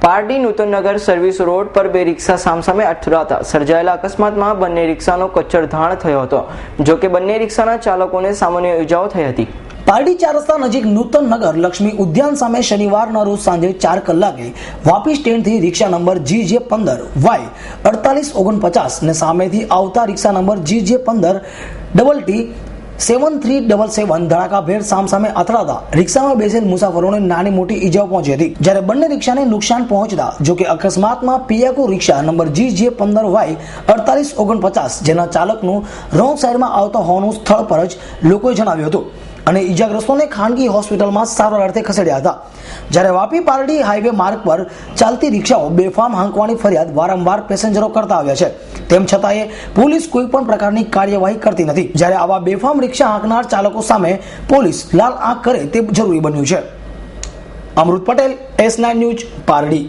Pardi Nutannagar service road પર બે રિક્ષા સામસામે અથડાતા સર્જાયેલા અકસ્માતમાં બંને રિક્ષાનો કચ્છરધાણ થયો હતો. જો કે બંને રિક્ષાના ચાલકોને સામાન્ય ઇજાઓ થઈ હતી. પારડી 4 રસ્તા નજીક નૂતનનગર લક્ષ્મી ઉદ્યાન સામે શનિવારના રોજ સાંજે 4 કલાકે વાપી સ્ટેન્ડથી રિક્ષા નંબર GJ15Y4849 ને સામેથી આવતા રિક્ષા નંબર GJ15TT7377 ધડાકાભેર સામસામે અથડાતા રિક્ષામાં બેસેલ મુસાફરોને નાની મોટી ઈજાઓ પહોંચી હતી. જ્યારે બંને રિક્ષાને નુકસાન પહોંચતા જો કે અકસ્માતમાં પિયાકો રિક્ષા નંબર GJ15Y4849 જેના ચાલકનું રોંગ સાઈડમાં આવતા હોવાનું સ્થળ પર જ લોકોએ જણાવ્યું હતું અને ઈજાગ્રસ્તોને ખાનગી હોસ્પિટલમાં સારવાર અર્થે ખસેડ્યા હતા. જ્યારે વાપી પારડી હાઈવે માર્ગ પર ચાલતી રિક્ષાઓ બેફામ હાંકવાની ફરિયાદ વારંવાર પેસેન્જરો કરતા આવ્યા છે. તેમ છતાંય પોલીસ કોઈ પણ પ્રકારની કાર્યવાહી કરતી નથી. જ્યારે આવા બેફામ રિક્ષા હાંકનાર ચાલકો સામે પોલીસ લાલ આંખ કરે તે જરૂરી બન્યું છે. અમૃત પટેલ, S9 ન્યૂઝ, પારડી.